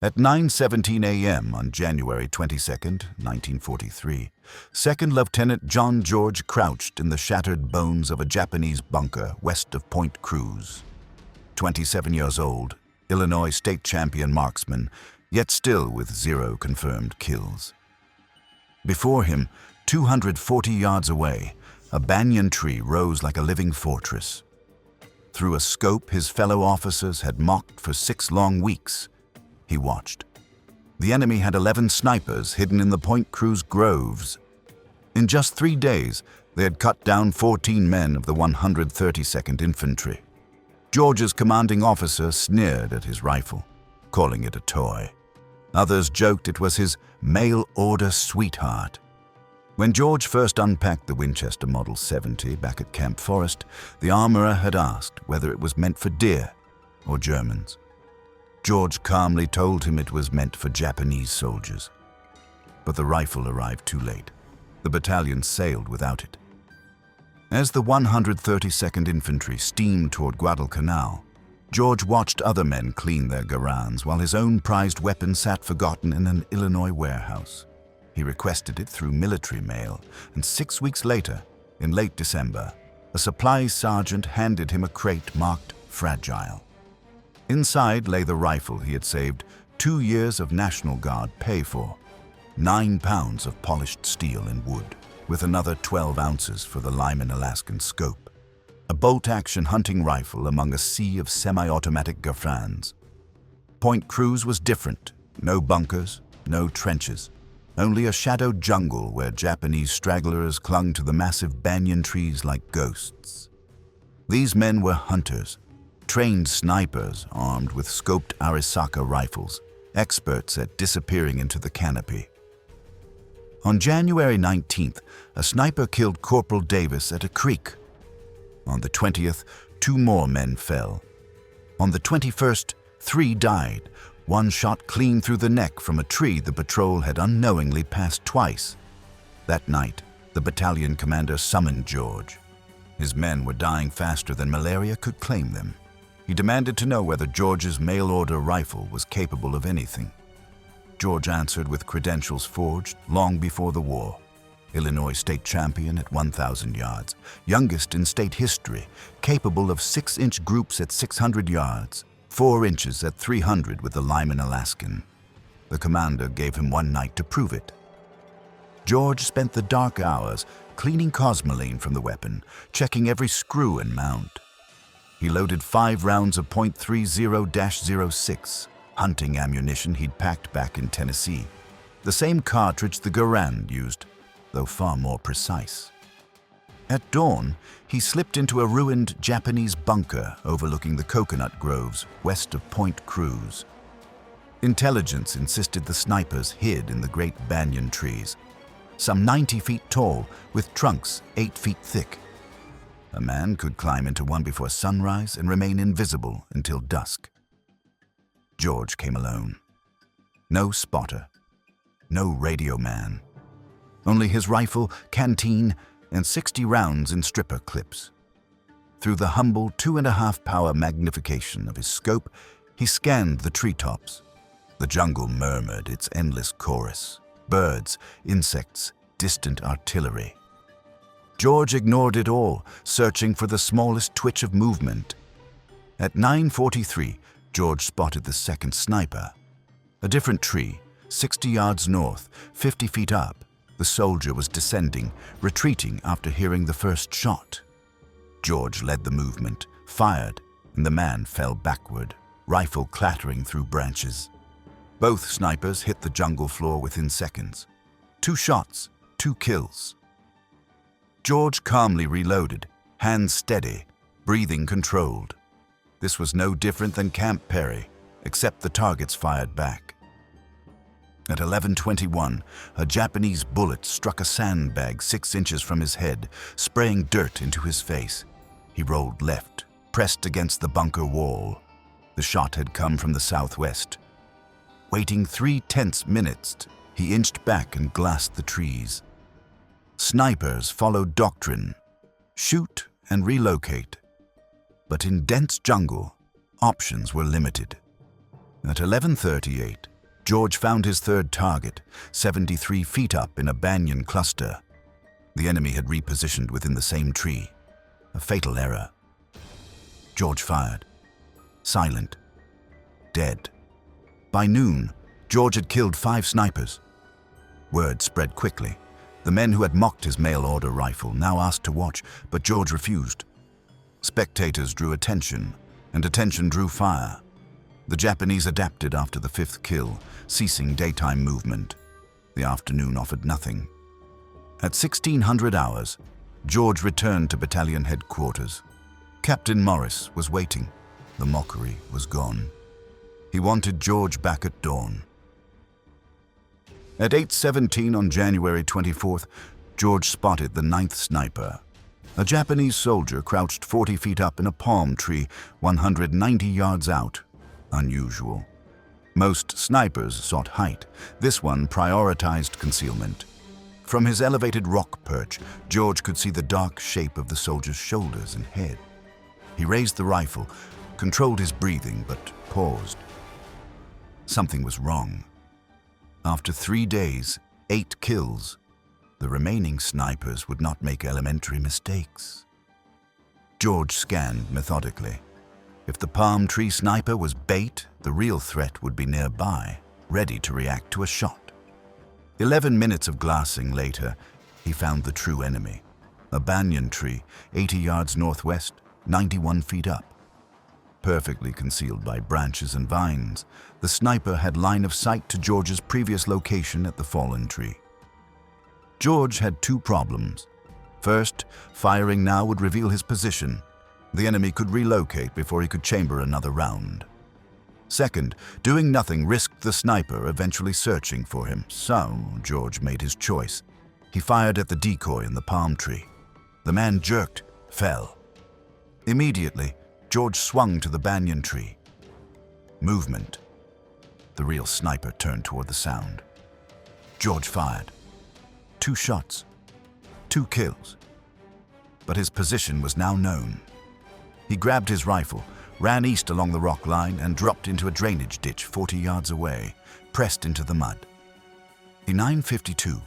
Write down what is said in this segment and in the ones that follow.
At 9:17 a.m. on January 22, 1943, Second Lieutenant John George crouched in the shattered bones of a Japanese bunker west of Point Cruz. 27 years old, Illinois state champion marksman, yet still with 0 confirmed kills. Before him, 240 yards away, a banyan tree rose like a living fortress. Through a scope his fellow officers had mocked for 6 long weeks, he watched. The enemy had 11 snipers hidden in the Point Cruz groves. In just 3 days, they had cut down 14 men of the 132nd Infantry. George's commanding officer sneered at his rifle, calling it a toy. Others joked it was his mail-order sweetheart. When George first unpacked the Winchester Model 70 back at Camp Forest, the armorer had asked whether it was meant for deer or Germans. George calmly told him it was meant for Japanese soldiers. But the rifle arrived too late. The battalion sailed without it. As the 132nd Infantry steamed toward Guadalcanal, George watched other men clean their garans while his own prized weapon sat forgotten in an Illinois warehouse. He requested it through military mail, and 6 weeks later, in late December, a supply sergeant handed him a crate marked fragile. Inside lay the rifle he had saved 2 years of National Guard pay for, 9 pounds of polished steel and wood, with another 12 ounces for the Lyman Alaskan scope. A bolt-action hunting rifle among a sea of semi-automatic Garfrans. Point Cruz was different. No bunkers, no trenches. Only a shadowed jungle where Japanese stragglers clung to the massive banyan trees like ghosts. These men were hunters, trained snipers armed with scoped Arisaka rifles, experts at disappearing into the canopy. On January 19th, a sniper killed Corporal Davis at a creek. On the 20th, 2 more men fell. On the 21st, 3 died, one shot clean through the neck from a tree the patrol had unknowingly passed twice. That night, the battalion commander summoned George. His men were dying faster than malaria could claim them. He demanded to know whether George's mail-order rifle was capable of anything. George answered with credentials forged long before the war. Illinois state champion at 1,000 yards, youngest in state history, capable of 6-inch groups at 600 yards, 4 inches at 300 with the Lyman Alaskan. The commander gave him 1 night to prove it. George spent the dark hours cleaning cosmoline from the weapon, checking every screw and mount. He loaded 5 rounds of .30-06, hunting ammunition he'd packed back in Tennessee. The same cartridge the Garand used, though far more precise. At dawn, he slipped into a ruined Japanese bunker overlooking the coconut groves west of Point Cruz. Intelligence insisted the snipers hid in the great banyan trees, some 90 feet tall with trunks 8 feet thick. A man could climb into one before sunrise and remain invisible until dusk. George came alone. No spotter, no radio man. Only his rifle, canteen, and 60 rounds in stripper clips. Through the humble 2.5 power magnification of his scope, he scanned the treetops. The jungle murmured its endless chorus. Birds, insects, distant artillery. George ignored it all, searching for the smallest twitch of movement. At 9:43, George spotted the second sniper. A different tree, 60 yards north, 50 feet up. The soldier was descending, retreating after hearing the first shot. George led the movement, fired, and the man fell backward, rifle clattering through branches. Both snipers hit the jungle floor within seconds. 2 shots, 2 kills. George calmly reloaded, hands steady, breathing controlled. This was no different than Camp Perry, except the targets fired back. At 11:21, a Japanese bullet struck a sandbag 6 inches from his head, spraying dirt into his face. He rolled left, pressed against the bunker wall. The shot had come from the southwest. Waiting 3 tense minutes, he inched back and glassed the trees. Snipers followed doctrine: shoot and relocate. But in dense jungle, options were limited. At 11:38, George found his third target, 73 feet up in a banyan cluster. The enemy had repositioned within the same tree. A fatal error. George fired. Silent. Dead. By noon, George had killed 5 snipers. Word spread quickly. The men who had mocked his mail-order rifle now asked to watch, but George refused. Spectators drew attention, and attention drew fire. The Japanese adapted after the 5th kill, ceasing daytime movement. The afternoon offered nothing. At 1600 hours, George returned to battalion headquarters. Captain Morris was waiting. The mockery was gone. He wanted George back at dawn. At 8:17 on January 24th, George spotted the 9th sniper. A Japanese soldier crouched 40 feet up in a palm tree, 190 yards out. Unusual. Most snipers sought height. This one prioritized concealment. From his elevated rock perch, George could see the dark shape of the soldier's shoulders and head. He raised the rifle, controlled his breathing, but paused. Something was wrong. After 3 days, 8 kills, the remaining snipers would not make elementary mistakes. George scanned methodically. If the palm tree sniper was bait, the real threat would be nearby, ready to react to a shot. 11 minutes of glassing later, he found the true enemy. A banyan tree, 80 yards northwest, 91 feet up. Perfectly concealed by branches and vines, the sniper had line of sight to George's previous location at the fallen tree. George had 2 problems. First, firing now would reveal his position. The enemy could relocate before he could chamber another round. Second, doing nothing risked the sniper eventually searching for him. So, George made his choice. He fired at the decoy in the palm tree. The man jerked, fell. Immediately, George swung to the banyan tree. Movement. The real sniper turned toward the sound. George fired. 2 shots. 2 kills. But his position was now known. He grabbed his rifle, ran east along the rock line, and dropped into a drainage ditch 40 yards away, pressed into the mud. At 9:52,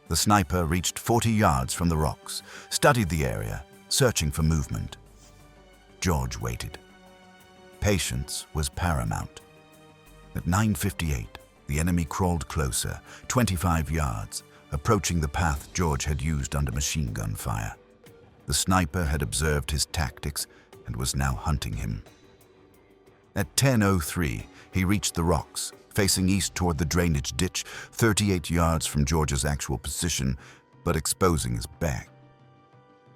the sniper reached 40 yards from the rocks, studied the area, searching for movement. George waited. Patience was paramount. At 9:58, the enemy crawled closer, 25 yards, approaching the path George had used under machine gun fire. The sniper had observed his tactics and was now hunting him. At 10:03, he reached the rocks, facing east toward the drainage ditch, 38 yards from George's actual position, but exposing his back.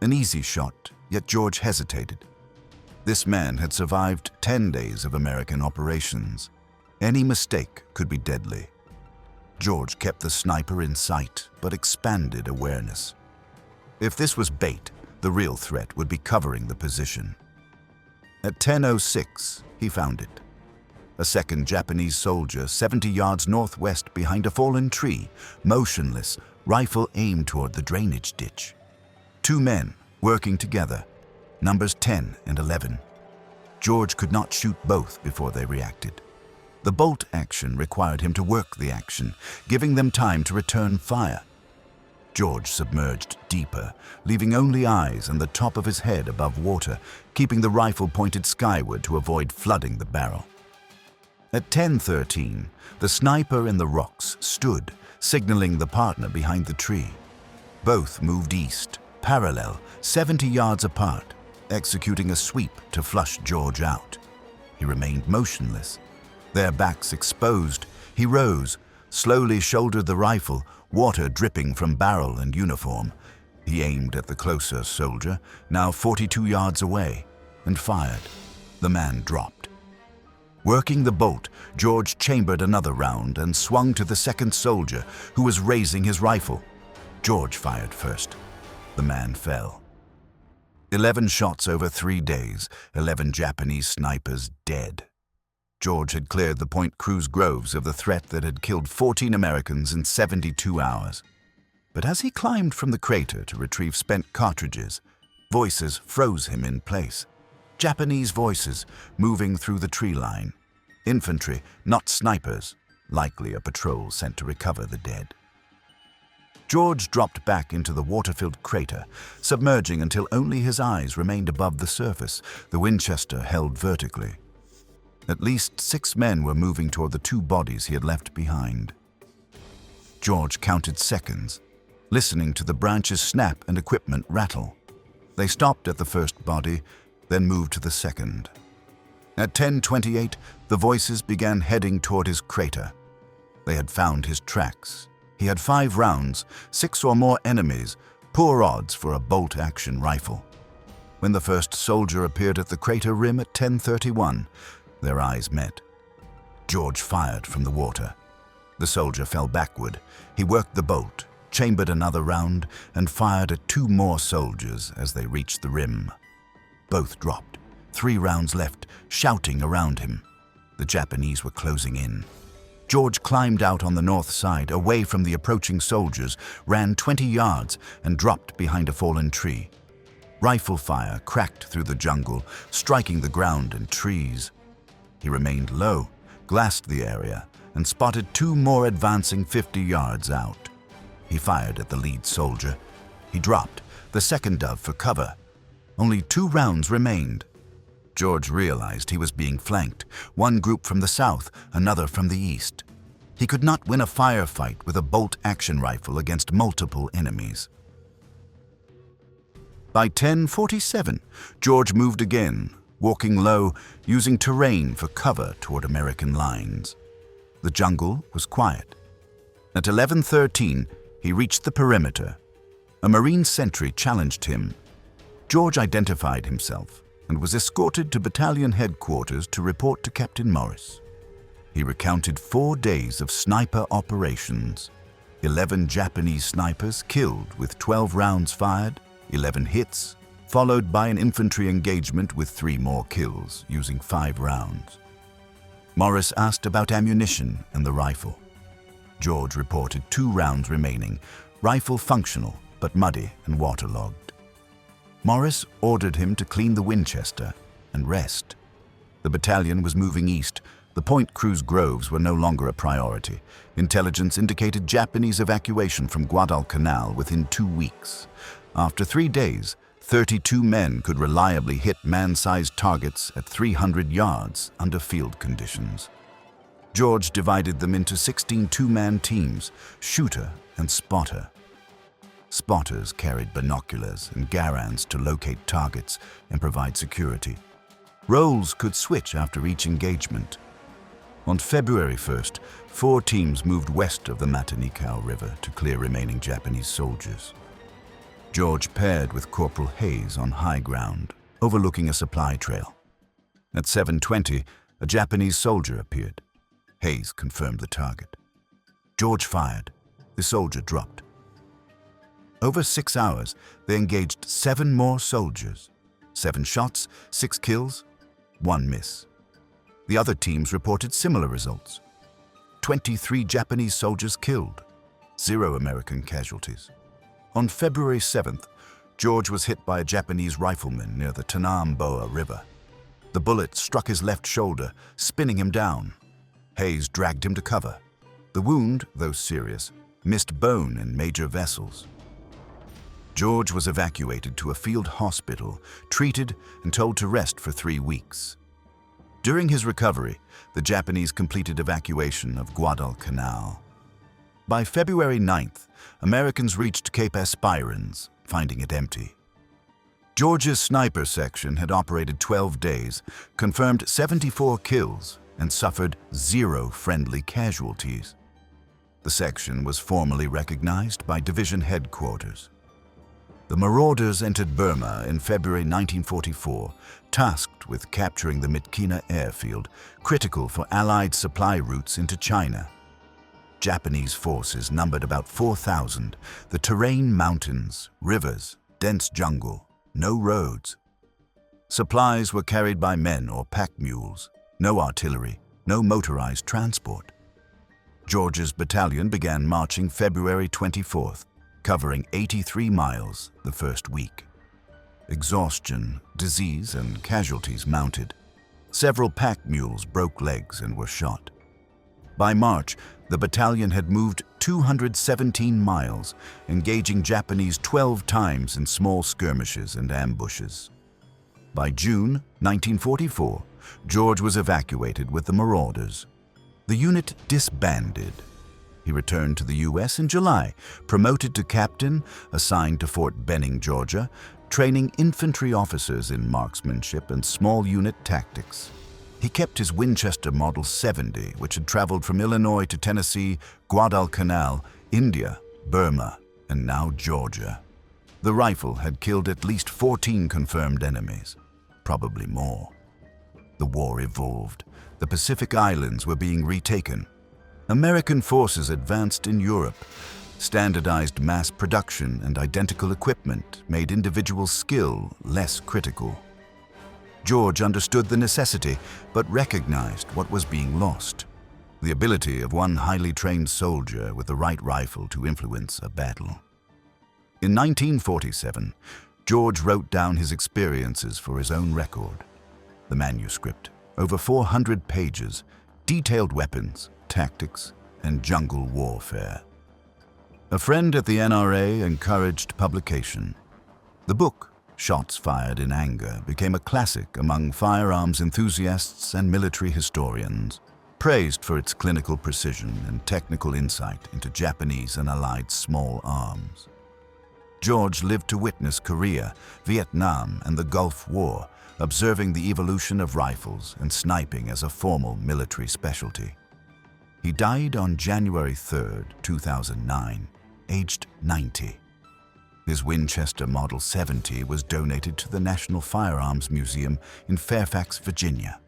An easy shot, yet George hesitated. This man had survived 10 days of American operations. Any mistake could be deadly. George kept the sniper in sight, but expanded awareness. If this was bait, the real threat would be covering the position. At 10:06, he found it. A second Japanese soldier 70 yards northwest behind a fallen tree, motionless, rifle aimed toward the drainage ditch. 2 men working together, numbers 10 and 11. George could not shoot both before they reacted. The bolt action required him to work the action, giving them time to return fire. George submerged deeper, leaving only eyes and the top of his head above water, keeping the rifle pointed skyward to avoid flooding the barrel. At 10:13, the sniper in the rocks stood, signaling the partner behind the tree. Both moved east, parallel, 70 yards apart, executing a sweep to flush George out. He remained motionless. Their backs exposed, he rose, slowly shouldered the rifle, water dripping from barrel and uniform. He aimed at the closer soldier, now 42 yards away, and fired. The man dropped. Working the bolt, George chambered another round and swung to the second soldier, who was raising his rifle. George fired first. The man fell. 11 shots over 3 days, 11 Japanese snipers dead. George had cleared the Point Cruz groves of the threat that had killed 14 Americans in 72 hours. But as he climbed from the crater to retrieve spent cartridges, voices froze him in place. Japanese voices moving through the tree line. Infantry, not snipers. likely a patrol sent to recover the dead. George dropped back into the water-filled crater, submerging until only his eyes remained above the surface, the Winchester held vertically. At least 6 men were moving toward the 2 bodies he had left behind. George counted seconds, listening to the branches snap and equipment rattle. They stopped at the first body, then moved to the second. At 10:28, the voices began heading toward his crater. They had found his tracks. He had 5 rounds, 6 or more enemies, poor odds for a bolt-action rifle. When the first soldier appeared at the crater rim at 10:31, their eyes met. George fired from the water. The soldier fell backward. He worked the bolt, chambered another round, and fired at 2 more soldiers as they reached the rim. Both dropped, 3 rounds left, shouting around him. The Japanese were closing in. George climbed out on the north side, away from the approaching soldiers, ran 20 yards, and dropped behind a fallen tree. Rifle fire cracked through the jungle, striking the ground and trees. He remained low, glassed the area, and spotted 2 more advancing 50 yards out. He fired at the lead soldier. He dropped, the second dove for cover. Only 2 rounds remained. George realized he was being flanked, one group from the south, another from the east. He could not win a firefight with a bolt-action rifle against multiple enemies. By 10:47, George moved again, walking low, using terrain for cover toward American lines. The jungle was quiet. At 11:13, he reached the perimeter. A Marine sentry challenged him. George identified himself and was escorted to battalion headquarters to report to Captain Morris. He recounted 4 days of sniper operations. 11 Japanese snipers killed with 12 rounds fired, 11 hits, followed by an infantry engagement with 3 more kills using 5 rounds. Morris asked about ammunition and the rifle. George reported 2 rounds remaining, rifle functional but muddy and waterlogged. Morris ordered him to clean the Winchester and rest. The battalion was moving east. The Point Cruz groves were no longer a priority. Intelligence indicated Japanese evacuation from Guadalcanal within 2 weeks. After 3 days, 32 men could reliably hit man-sized targets at 300 yards under field conditions. George divided them into 16 two-man teams, shooter and spotter. Spotters carried binoculars and garans to locate targets and provide security. Roles could switch after each engagement. On February 1st, 4 teams moved west of the Matanikau River to clear remaining Japanese soldiers. George paired with Corporal Hayes on high ground, overlooking a supply trail. At 7:20, a Japanese soldier appeared. Hayes confirmed the target. George fired. The soldier dropped. Over 6 hours, they engaged 7 more soldiers. 7 shots, 6 kills, 1 miss. The other teams reported similar results. 23 Japanese soldiers killed, 0 American casualties. On February 7th, George was hit by a Japanese rifleman near the Tanamboa River. The bullet struck his left shoulder, spinning him down. Hayes dragged him to cover. The wound, though serious, missed bone and major vessels. George was evacuated to a field hospital, treated and told to rest for 3 weeks. During his recovery, the Japanese completed evacuation of Guadalcanal. By February 9th, Americans reached Cape Aspirins, finding it empty. George's sniper section had operated 12 days, confirmed 74 kills, and suffered 0 friendly casualties. The section was formally recognized by division headquarters. The marauders entered Burma in February 1944, tasked with capturing the Myitkyina airfield, critical for Allied supply routes into China. Japanese forces numbered about 4,000, the terrain mountains, rivers, dense jungle, no roads. Supplies were carried by men or pack mules, no artillery, no motorized transport. George's battalion began marching February 24th, covering 83 miles the first week. Exhaustion, disease, and casualties mounted. Several pack mules broke legs and were shot. By March, the battalion had moved 217 miles, engaging Japanese 12 times in small skirmishes and ambushes. By June 1944, George was evacuated with the marauders. The unit disbanded. He returned to the U.S. in July, promoted to captain, assigned to Fort Benning, Georgia, training infantry officers in marksmanship and small unit tactics. He kept his Winchester Model 70, which had traveled from Illinois to Tennessee, Guadalcanal, India, Burma, and now Georgia. The rifle had killed at least 14 confirmed enemies, probably more. The war evolved. The Pacific Islands were being retaken. American forces advanced in Europe. Standardized mass production and identical equipment made individual skill less critical. George understood the necessity, but recognized what was being lost: the ability of one highly trained soldier with the right rifle to influence a battle. In 1947, George wrote down his experiences for his own record. The manuscript, over 400 pages, detailed weapons, tactics, and jungle warfare. A friend at the NRA encouraged publication. The book, Shots Fired in Anger, became a classic among firearms enthusiasts and military historians, praised for its clinical precision and technical insight into Japanese and Allied small arms. George lived to witness Korea, Vietnam, and the Gulf War, observing the evolution of rifles and sniping as a formal military specialty. He died on January 3, 2009, aged 90. His Winchester Model 70 was donated to the National Firearms Museum in Fairfax, Virginia.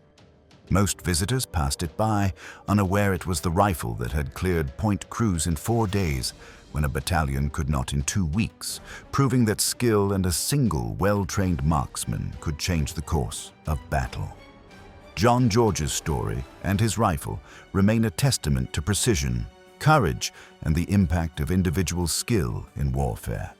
Most visitors passed it by, unaware it was the rifle that had cleared Point Cruz in 4 days, when a battalion could not in 2 weeks, proving that skill and a single well-trained marksman could change the course of battle. John George's story and his rifle remain a testament to precision, courage, and the impact of individual skill in warfare.